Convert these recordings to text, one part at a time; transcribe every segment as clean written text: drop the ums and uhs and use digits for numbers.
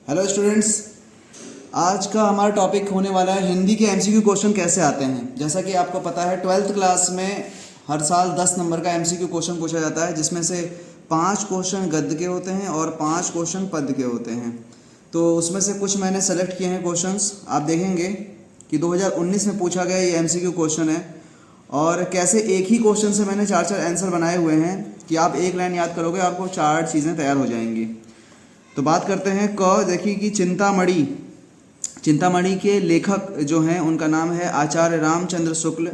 Hello students, आज का हमारा टॉपिक होने वाला है हिंदी के एमसीक्यू क्वेश्चन कैसे आते हैं। जैसा कि आपको पता है 12th क्लास में हर साल 10 नंबर का एमसीक्यू क्वेश्चन पूछा जाता है, जिसमें से 5 क्वेश्चन गद्य के होते हैं और 5 क्वेश्चन पद्य के होते हैं। तो उसमें से कुछ मैंने सेलेक्ट किए हैं क्वेश्चंस। आप देखेंगे कि 2019 में पूछा गया ये एमसीक्यू क्वेश्चन है और कैसे एक ही क्वेश्चन से मैंने 4 आंसर बनाए हुए हैं कि आप एक लाइन याद करोगे आपको 4 चीज़ें तैयार हो जाएंगी। तो बात करते हैं क। देखिए कि चिंतामणि के लेखक जो हैं उनका नाम है आचार्य रामचंद्र शुक्ल।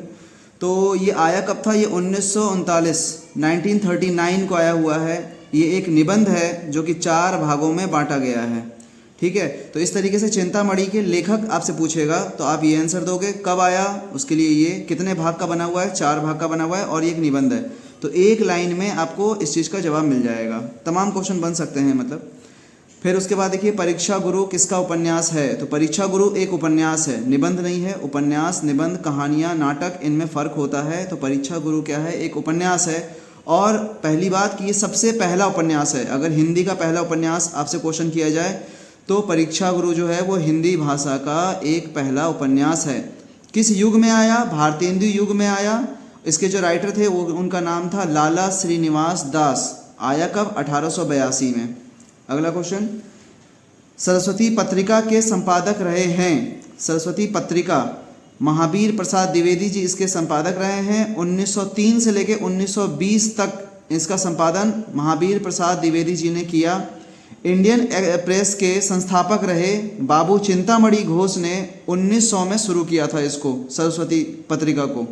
तो ये आया कब था? ये 1939 को आया हुआ है। ये एक निबंध है जो कि 4 भागों में बांटा गया है। ठीक है, तो इस तरीके से चिंतामणि के लेखक आपसे पूछेगा तो आप ये आंसर दोगे। कब आया, उसके लिए ये कितने भाग का बना हुआ है, 4 भाग का बना हुआ है और ये एक निबंध है। तो एक लाइन में आपको इस चीज़ का जवाब मिल जाएगा। तमाम क्वेश्चन बन सकते हैं मतलब। फिर उसके बाद देखिए परीक्षा गुरु किसका उपन्यास है? तो परीक्षा गुरु एक उपन्यास है, निबंध नहीं है। उपन्यास, निबंध, कहानियाँ, नाटक, इनमें फ़र्क होता है। तो परीक्षा गुरु क्या है? एक उपन्यास है। और पहली बात कि ये सबसे पहला उपन्यास है। अगर हिंदी का पहला उपन्यास आपसे क्वेश्चन किया जाए तो परीक्षा गुरु जो है वो हिंदी भाषा का एक पहला उपन्यास है। किस युग में आया? भारतेंदु युग में आया। इसके जो राइटर थे वो उनका नाम था लाला श्रीनिवास दास। आया कब? 1882 में। अगला क्वेश्चन, सरस्वती पत्रिका के संपादक रहे हैं। सरस्वती पत्रिका महावीर प्रसाद द्विवेदी जी इसके संपादक रहे हैं। 1903 से लेकर 1920 तक इसका संपादन महावीर प्रसाद द्विवेदी जी ने किया। इंडियन प्रेस के संस्थापक रहे बाबू चिंतामणि घोष ने 1900 में शुरू किया था इसको, सरस्वती पत्रिका को।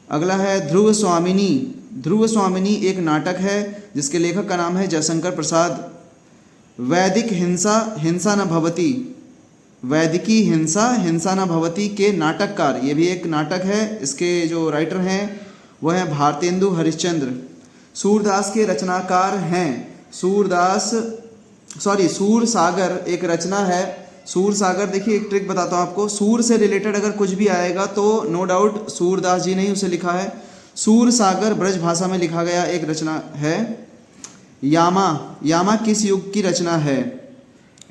अगला है ध्रुव स्वामिनी। ध्रुव स्वामिनी एक नाटक है जिसके लेखक का नाम है जयशंकर प्रसाद। वैदिक हिंसा हिंसा न भवती, वैदिकी हिंसा हिंसा न भवती के नाटककार, ये भी एक नाटक है। इसके जो राइटर हैं वह हैं भारतेंदु हरिश्चंद्र। सूरदास के रचनाकार हैं सूरसागर एक रचना है। सूरसागर, देखिए एक ट्रिक बताता हूँ आपको। सूर से रिलेटेड अगर कुछ भी आएगा तो नो डाउट सूरदास जी ने ही उसे लिखा है। सूरसागर ब्रज भाषा में लिखा गया एक रचना है। यामा किस युग की रचना है?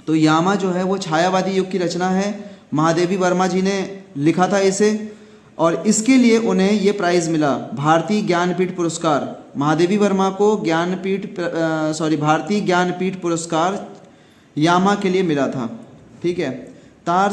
तो यामा जो है वो छायावादी युग की रचना है। महादेवी वर्मा जी ने लिखा था इसे और इसके लिए उन्हें ये प्राइज़ मिला, भारतीय ज्ञानपीठ पुरस्कार। महादेवी वर्मा को भारतीय ज्ञानपीठ पुरस्कार यामा के लिए मिला था। ठीक है। तार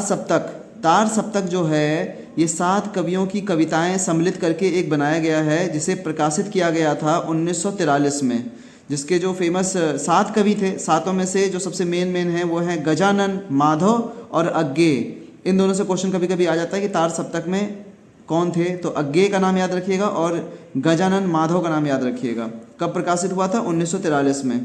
सप्तक जो है ये 7 कवियों की कविताएं सम्मिलित करके एक बनाया गया है, जिसे प्रकाशित किया गया था 1943 में। जिसके जो फेमस 7 कवि थे, 7 में से जो सबसे मेन हैं वो हैं गजानन, माधव और अज्ञे। इन दोनों से क्वेश्चन कभी कभी आ जाता है कि तार सप्तक में कौन थे। तो अज्ञे का नाम याद रखिएगा और गजानन, माधव का नाम याद रखिएगा। कब प्रकाशित हुआ था? 1943 में।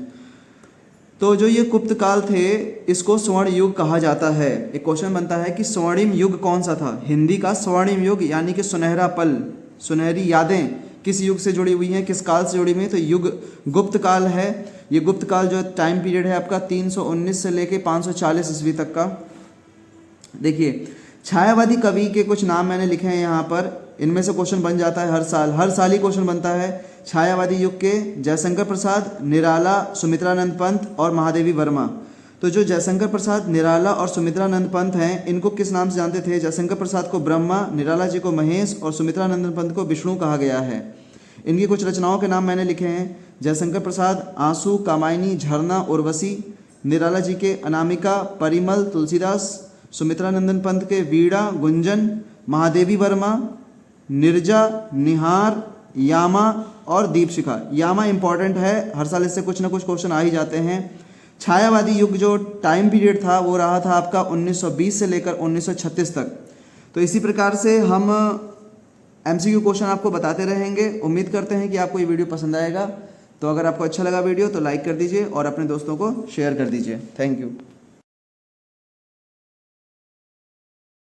तो जो ये गुप्त काल थे इसको स्वर्ण युग कहा जाता है। एक क्वेश्चन बनता है कि स्वर्णिम युग कौन सा था? हिंदी का स्वर्णिम युग यानी कि सुनहरा पल, सुनहरी यादें किस युग से जुड़ी हुई हैं, किस काल से जुड़ी हुई हैं? तो युग गुप्त काल है। ये गुप्त काल जो टाइम पीरियड है आपका 319 से लेके 540 ईस्वी तक का। देखिए छायावादी कवि के कुछ नाम मैंने लिखे हैं यहाँ पर। इनमें से क्वेश्चन बन जाता है हर साल ही क्वेश्चन बनता है। छायावादी युग के जयशंकर प्रसाद, निराला, सुमित्रानंद पंत और महादेवी वर्मा। तो जो जयशंकर प्रसाद, निराला और सुमित्रानंद पंत हैं इनको किस नाम से जानते थे? जयशंकर प्रसाद को ब्रह्मा, निराला जी को महेश और सुमित्रानंद पंत को विष्णु कहा गया है। इनकी कुछ रचनाओं के नाम मैंने लिखे हैं। जयशंकर प्रसाद आंसू, कामायनी, झरना, उर्वशी। निराला जी के अनामिका, परिमल, तुलसीदास। सुमित्रानंदन पंत के वीणा, गुंजन। महादेवी वर्मा निर्जा, निहार, यामा और दीपशिखा। यामा इंपॉर्टेंट है, हर साल इससे कुछ ना कुछ क्वेश्चन आ ही जाते हैं। छायावादी युग जो टाइम पीरियड था वो रहा था आपका 1920 से लेकर 1936 तक। तो इसी प्रकार से हम एमसीक्यू क्वेश्चन आपको बताते रहेंगे। उम्मीद करते हैं कि आपको ये वीडियो पसंद आएगा। तो अगर आपको अच्छा लगा वीडियो तो लाइक कर दीजिए और अपने दोस्तों को शेयर कर दीजिए। Thank you.